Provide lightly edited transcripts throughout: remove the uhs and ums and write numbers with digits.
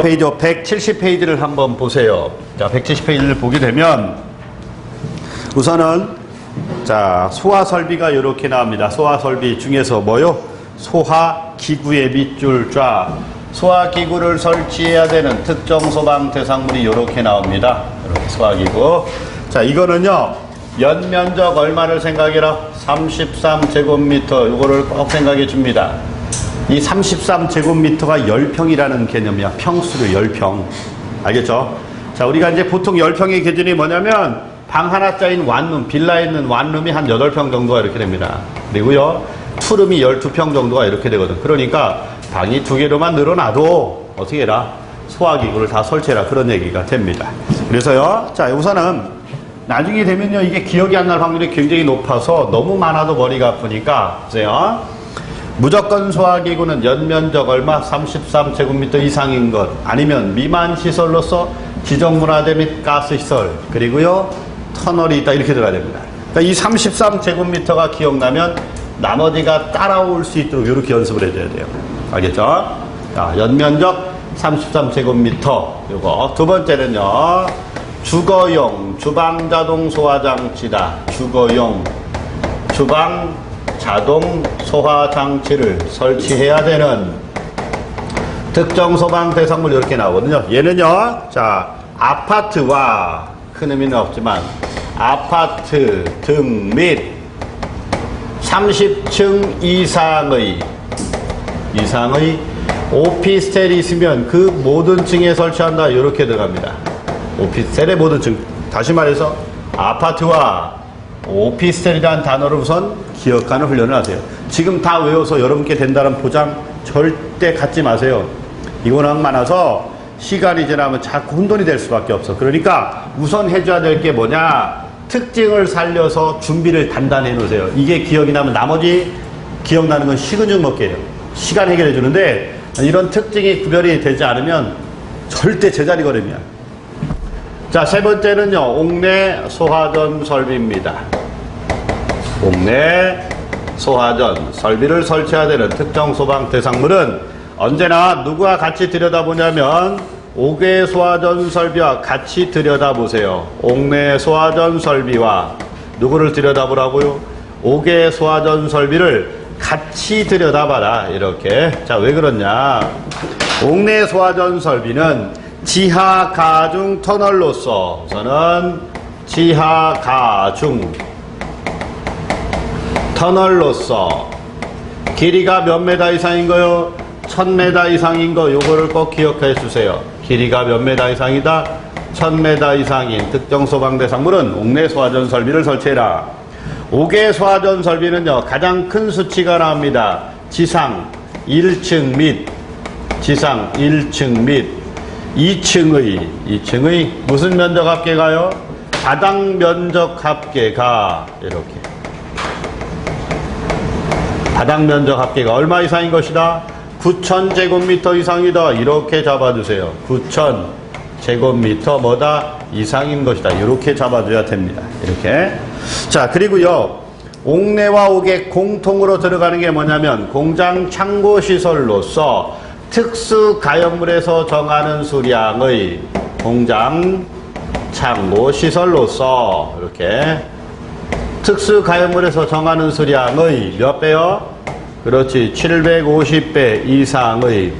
페이지 170페이지를 한번 보세요. 자, 170페이지를 보게 되면 우선은 자, 소화 설비가 이렇게 나옵니다. 소화 설비 중에서 뭐요? 소화 기구의 밑줄 좌. 소화 기구를 설치해야 되는 특정 소방 대상물이 이렇게 나옵니다. 이렇게 소화 기구. 자, 이거는요. 연면적 얼마를 생각해라? 33제곱미터. 이거를 꼭 생각해 줍니다. 이 33제곱미터가 10평이라는 개념이야. 평수를 10평. 알겠죠? 자, 우리가 이제 보통 10평의 기준이 뭐냐면 방 하나짜리인 완룸, 빌라에 있는 완룸이 한 8평 정도가 이렇게 됩니다. 그리고요, 투룸이 12평 정도가 이렇게 되거든. 그러니까 방이 2개로만 늘어나도 어떻게 해라? 소화기구를 다 설치해라. 그런 얘기가 됩니다. 그래서요, 자, 우선은 나중에 되면요, 이게 기억이 안 날 확률이 굉장히 높아서 너무 많아도 머리가 아프니까, 보세요. 무조건 소화기구는 연면적 얼마? 33제곱미터 이상인 것, 아니면 미만 시설로서 지정문화재 및 가스시설, 그리고요, 터널이 있다. 이렇게 들어가야 됩니다. 그러니까 이 33제곱미터가 기억나면 나머지가 따라올 수 있도록 이렇게 연습을 해줘야 돼요. 알겠죠? 자, 연면적 33제곱미터. 요거. 두 번째는요, 주거용 주방 자동 소화 장치다. 주거용 주방 자동 소화 장치를 설치해야 되는 특정 소방 대상물 이렇게 나오거든요. 얘는요, 자, 아파트와 큰 의미는 없지만 아파트 등 및 30층 이상의 오피스텔이 있으면 그 모든 층에 설치한다. 이렇게 들어갑니다. 오피스텔의 모든 층. 다시 말해서 아파트와 오피스텔이라는 단어를 우선 기억하는 훈련을 하세요. 지금 다 외워서 여러분께 된다는 보장 절대 갖지 마세요. 이 워낙 많아서 시간이 지나면 자꾸 혼돈이 될 수밖에 없어. 그러니까 우선 해줘야 될 게 뭐냐? 특징을 살려서 준비를 단단히 해놓으세요. 이게 기억이 나면 나머지 기억나는 건 식은 죽 먹게요. 시간 해결해 주는데 이런 특징이 구별이 되지 않으면 절대 제자리 걸음이야. 자, 세 번째는요, 옥내 소화전 설비입니다. 옥내 소화전 설비를 설치해야 되는 특정 소방 대상물은 언제나 누구와 같이 들여다보냐면 옥외 소화전 설비와 같이 들여다보세요. 옥내 소화전 설비와 누구를 들여다보라고요? 옥외 소화전 설비를 같이 들여다봐라. 이렇게. 자, 왜 그러냐? 옥내 소화전 설비는 지하 가중 터널로서 우선은 지하 가중 터널로서 길이가 몇 메다 이상인 거요? 1000m 이상인 거 요거를 꼭 기억해 주세요. 길이가 몇 메다 이상이다? 1000m 이상인 특정 소방 대상물은 옥내 소화전 설비를 설치해라. 옥외 소화전 설비는요, 가장 큰 수치가 나옵니다. 지상 1층 및 2층의 무슨 면적 합계가요? 바닥 면적 합계가 이렇게. 바닥 면적 합계가 얼마 이상인 것이다? 9000제곱미터 이상이다. 이렇게 잡아주세요. 9000제곱미터 뭐다? 이상인 것이다. 이렇게 잡아줘야 됩니다. 이렇게. 자, 그리고요, 옥내와 옥외 공통으로 들어가는 게 뭐냐면 공장 창고 시설로서 특수 가연물에서 정하는 수량의 공장 창고 시설로서 이렇게 특수 가연물에서 정하는 수량의 몇 배요? 그렇지, 750배 이상의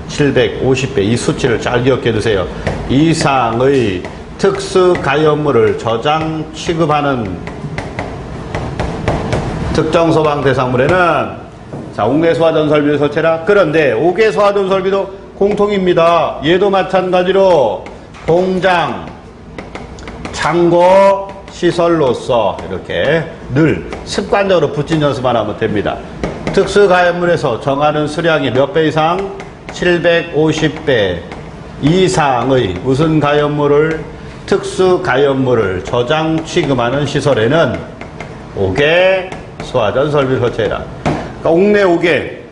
750배, 이 수치를 잘 기억해 두세요. 이상의 특수 가연물을 저장 취급하는 특정 소방 대상물에는 자, 옥내 소화전 설비를 설치해라. 그런데 옥외 소화전 설비도 공통입니다. 얘도 마찬가지로 공장 창고 시설로서 이렇게 늘 습관적으로 붙인 연습만 하면 됩니다. 특수 가연물에서 정하는 수량이 몇 배 이상? 750배 이상의 무슨 가연물을? 특수 가연물을 저장 취급하는 시설에는 옥외 소화전 설비를 설치해라. 그러니까 옥내 옥외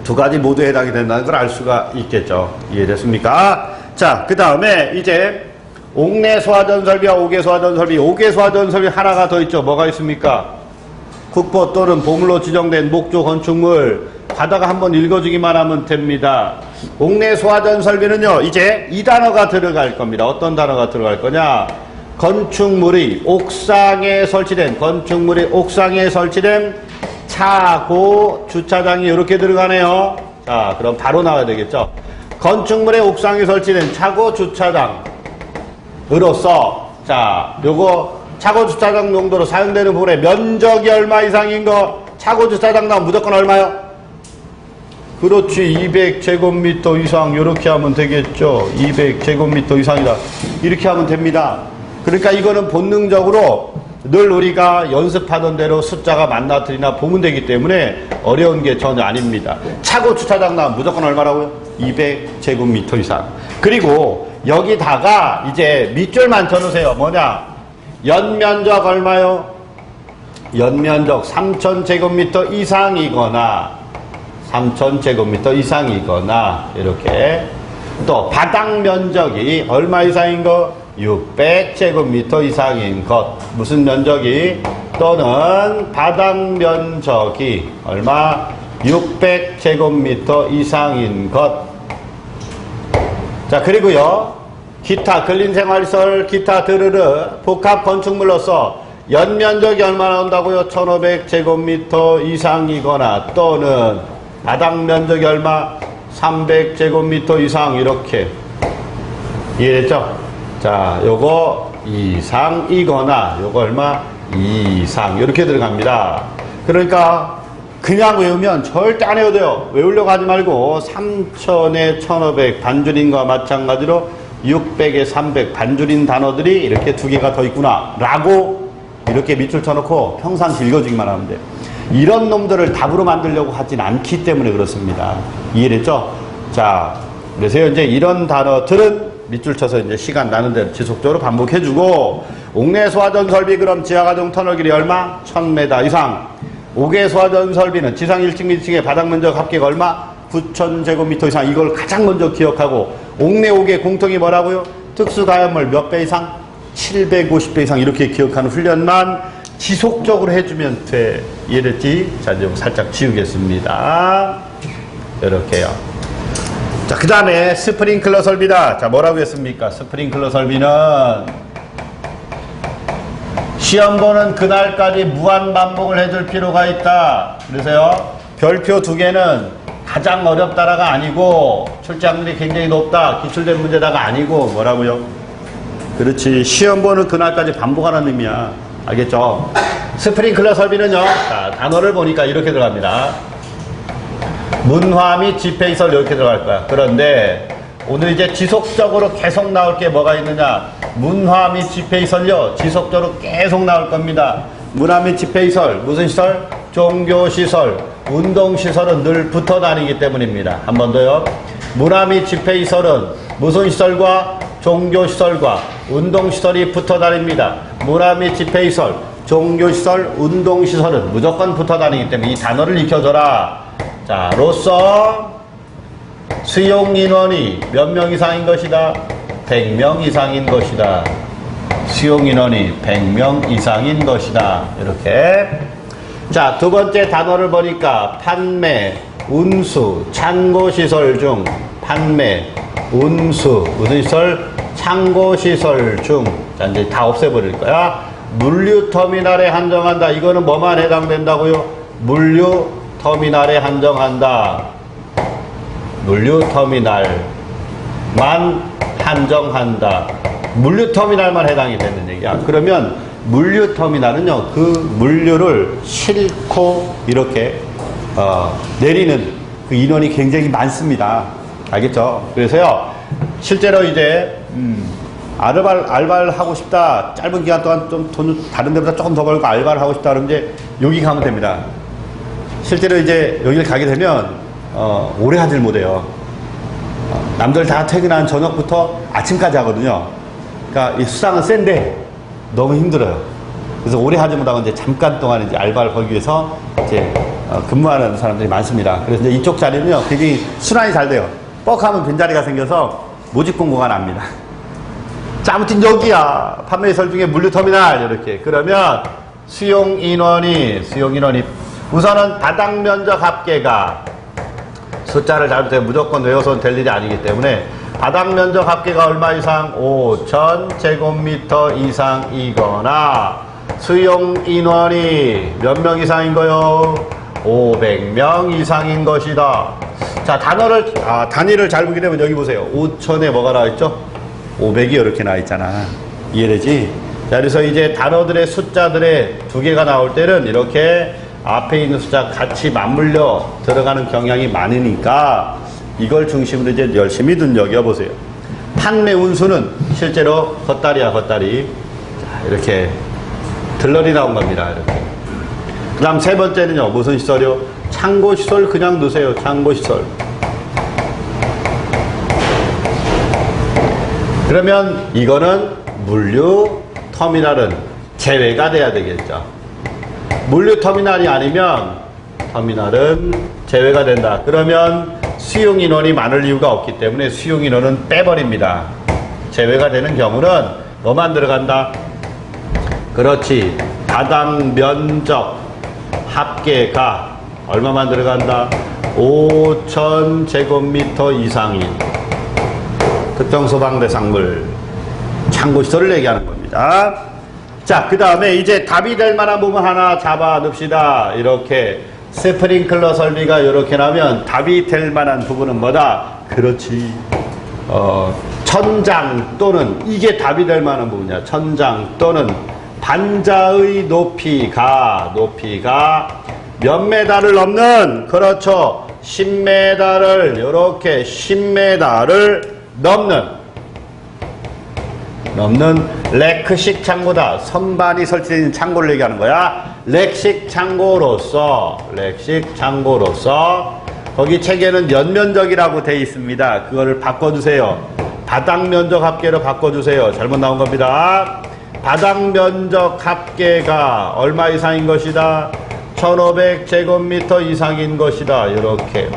두 가지 모두 해당이 된다는 걸 알 수가 있겠죠. 이해됐습니까? 자, 그 다음에 이제 옥내 소화전 설비와 옥외 소화전 설비, 옥외 소화전 설비 하나가 더 있죠. 뭐가 있습니까? 국보 또는 보물로 지정된 목조 건축물. 가다가 한번 읽어주기만 하면 됩니다. 옥내 소화전 설비는요, 이제 이 단어가 들어갈 겁니다. 어떤 단어가 들어갈 거냐? 건축물이 옥상에 설치된 차고 주차장이 이렇게 들어가네요. 자, 그럼 바로 나와야 되겠죠. 건축물의 옥상에 설치된 차고 주차장으로서, 자, 요거 차고 주차장 용도로 사용되는 부분의 면적이 얼마 이상인 거, 차고 주차장 나오면 무조건 얼마요? 그렇지, 200제곱미터 이상. 이렇게 하면 되겠죠. 200제곱미터 이상이다. 이렇게 하면 됩니다. 그러니까 이거는 본능적으로 늘 우리가 연습하던 대로 숫자가 만나들이나 보면 되기 때문에 어려운 게 전혀 아닙니다. 차고 주차장 나오면 무조건 얼마라고요? 200제곱미터 이상. 그리고 여기다가 이제 밑줄만 쳐놓으세요. 뭐냐? 연면적 얼마요? 연면적 3000제곱미터 이상이거나 3000제곱미터 이상이거나 이렇게. 또 바닥 면적이 얼마 이상인 거? 600제곱미터 이상인 것. 무슨 면적이? 또는 바닥 면적이 얼마? 600제곱미터 이상인 것. 자, 그리고요, 기타 근린생활시설 기타 드르르 복합 건축물로서 연면적이 얼마 나온다고요? 1500제곱미터 이상이거나 또는 바닥 면적이 얼마? 300제곱미터 이상. 이렇게 이해됐죠? 자, 요거 이상이거나 요거 얼마? 이상. 이렇게 들어갑니다. 그러니까 그냥 외우면 절대 안 외워도 돼요. 외우려고 하지 말고 3000에 1500 반줄인과 마찬가지로 600에 300 반줄인 단어들이 이렇게 두 개가 더 있구나 라고 이렇게 밑줄 쳐놓고 평상시 읽어주기만 하면 돼요. 이런 놈들을 답으로 만들려고 하진 않기 때문에 그렇습니다. 이해됐죠? 자, 그래서 이제 이런 단어들은 밑줄 쳐서 이제 시간 나는 대로 지속적으로 반복해주고, 옥내 소화전 설비 그럼 지하가정 터널 길이 얼마? 1000m 이상. 옥외 소화전 설비는 지상 1층, 2층의 바닥 면적 합계가 얼마? 9000제곱미터 이상. 이걸 가장 먼저 기억하고, 옥내 옥외 공통이 뭐라고요? 특수가연물 몇 배 이상? 750배 이상. 이렇게 기억하는 훈련만 지속적으로 해주면 돼. 이해됐지? 자, 이제 살짝 지우겠습니다. 이렇게요. 자, 그 다음에 스프링클러 설비다. 자, 뭐라고 했습니까? 스프링클러 설비는 시험 보는 그날까지 무한 반복을 해줄 필요가 있다. 그래서요, 별표 두 개는 가장 어렵다라가 아니고 출제확률이 굉장히 높다, 기출된 문제다가 아니고 뭐라고요? 그렇지, 시험 보는 그날까지 반복하는 의미야. 알겠죠? 스프링클러 설비는요, 자, 단어를 보니까 이렇게 들어갑니다. 문화 및 집회시설 이렇게 들어갈 거야. 그런데 오늘 이제 지속적으로 계속 나올 게 뭐가 있느냐? 문화 및 집회시설요, 지속적으로 계속 나올 겁니다. 문화 및 집회시설, 무슨 시설? 종교시설, 운동시설은 늘 붙어 다니기 때문입니다. 한 번 더요. 문화 및 집회시설은 무슨 시설과 종교시설과 운동시설이 붙어 다닙니다. 문화 및 집회시설, 종교시설, 운동시설은 무조건 붙어 다니기 때문에 이 단어를 익혀줘라. 자, 로서 수용인원이 몇 명 이상인 것이다? 100명 이상인 것이다. 수용인원이 100명 이상인 것이다. 이렇게. 자, 두 번째 단어를 보니까 판매, 운수, 창고시설 중. 판매, 운수, 무슨 시설? 창고시설 중. 자, 이제 다 없애버릴 거야. 물류터미널에 한정한다. 이거는 뭐만 해당된다고요? 물류터미널에 한정한다. 물류터미널만 한정한다. 물류터미널만 해당이 되는 얘기야. 그러면 물류터미널은요, 그 물류를 싣고 이렇게 내리는 그 인원이 굉장히 많습니다. 알겠죠? 그래서요, 실제로 이제 알바를 하고 싶다, 짧은 기간 동안 좀 돈 다른 데보다 조금 더 벌고 알바를 하고 싶다 그러면 이제 여기 가면 됩니다. 실제로 이제 여기를 가게 되면 오래 하질 못해요. 남들 다 퇴근한 저녁부터 아침까지 하거든요. 그러니까 이 수당은 센데 너무 힘들어요. 그래서 오래 하지 못하고 이제 잠깐 동안 이제 알바를 하기 위해서 이제 근무하는 사람들이 많습니다. 그래서 이제 이쪽 자리는요, 굉장히 순환이 잘 돼요. 뻑하면 빈자리가 생겨서 모집 공고가 납니다. 자, 아무튼 여기야. 판매시설 중에 물류터미널 이렇게. 그러면 수용인원이 우선은 바닥면적 합계가 숫자를 잘못해 무조건 외워서는 될 일이 아니기 때문에 바닥 면적 합계가 얼마 이상? 5,000제곱미터 이상이거나 수용 인원이 몇 명 이상인 거요? 500명 이상인 것이다. 자, 단위를 잘 보게 되면 여기 보세요. 5,000에 뭐가 나와 있죠? 500이 이렇게 나와 있잖아. 이해되지? 자, 그래서 이제 단어들의 숫자들의 두 개가 나올 때는 이렇게 앞에 있는 숫자 같이 맞물려 들어가는 경향이 많으니까 이걸 중심으로 이제 열심히 눈여겨보세요. 판매 운수는 실제로 겉다리야, 겉다리. 자, 이렇게 들러리 나온 겁니다. 이렇게. 그 다음 세 번째는요, 무슨 시설이요? 창고시설 그냥 넣으세요. 창고시설. 그러면 이거는 물류 터미널은 제외가 돼야 되겠죠. 물류 터미널이 아니면 터미널은 제외가 된다. 그러면 수용 인원이 많을 이유가 없기 때문에 수용 인원은 빼버립니다. 제외가 되는 경우는 뭐만 들어간다? 그렇지. 바닥 면적 합계가 얼마만 들어간다? 5,000제곱미터 이상인 특정 소방 대상물 창고시설을 얘기하는 겁니다. 자, 그 다음에 이제 답이 될 만한 부분 하나 잡아 둡시다. 이렇게 스프링클러 설비가 이렇게 나면 답이 될 만한 부분은 뭐다? 그렇지. 천장 또는 이게 답이 될 만한 부분이야. 천장 또는 반자의 높이가 몇 메다를 넘는, 그렇죠, 10m를 이렇게 10m를 넘는 렉식 창고다. 선반이 설치된 창고를 얘기하는 거야. 렉식 창고로서 거기 책에는 연면적이라고 돼 있습니다. 그거를 바꿔주세요. 바닥 면적 합계로 바꿔주세요. 잘못 나온 겁니다. 바닥 면적 합계가 얼마 이상인 것이다? 1500제곱미터 이상인 것이다. 이렇게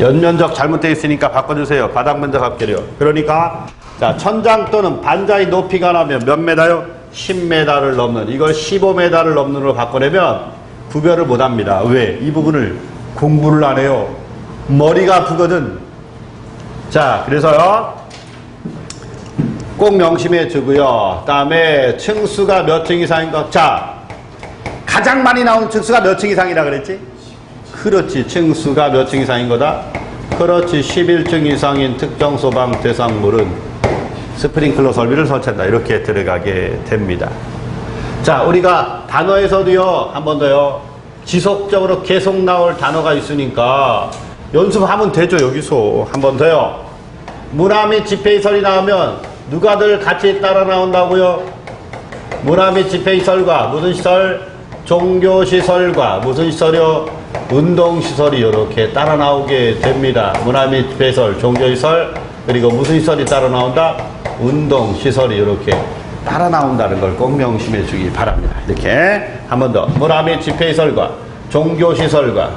연면적 잘못되어 있으니까 바꿔주세요. 바닥 면적 합계요. 그러니까 자, 천장 또는 반자의 높이가 나면 몇 메다요? 10m를 넘는, 이걸 15m를 넘는으로 바꿔내면 구별을 못합니다. 왜? 이 부분을 공부를 안 해요. 머리가 아프거든. 자, 그래서요 꼭 명심해 주고요. 그 다음에 층수가 몇 층 이상인 것. 자, 가장 많이 나오는 층수가 몇 층 이상이라 그랬지? 그렇지. 층수가 몇 층 이상인 거다? 그렇지. 11층 이상인 특정 소방 대상물은 스프링클러 설비를 설치한다. 이렇게 들어가게 됩니다. 자, 우리가 단어에서도요, 한 번 더요, 지속적으로 계속 나올 단어가 있으니까 연습하면 되죠. 여기서 한 번 더요. 문화 및 집회시설이 나오면 누가들 같이 따라 나온다고요? 문화 및 집회시설과 무슨 시설? 종교시설과 무슨 시설이요? 운동시설이 이렇게 따라 나오게 됩니다. 문화 및 집회시설, 종교시설, 그리고 무슨 시설이 따라 나온다? 운동시설이 이렇게 따라 나온다는 걸 꼭 명심해 주기 바랍니다. 이렇게 한 번 더. 문화 및 집회시설과 종교시설과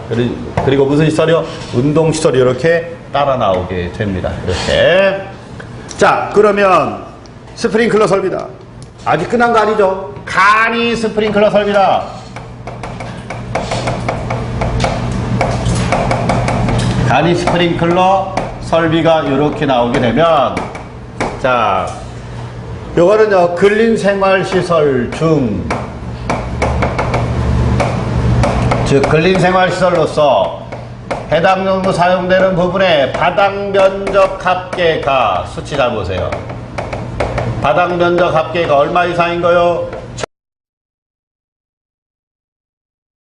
그리고 무슨 시설이요? 운동시설이 이렇게 따라 나오게 됩니다. 이렇게. 자, 그러면 스프링클러 설비다. 아직 끝난 거 아니죠? 간이 스프링클러 설비다. 간이 스프링클러 설비가 이렇게 나오게 되면, 자, 요거는요, 근린생활시설 중, 즉 근린생활시설로서 해당 용도 사용되는 부분의 바닥 면적 합계가, 수치 잘 보세요. 바닥 면적 합계가 얼마 이상인 거요?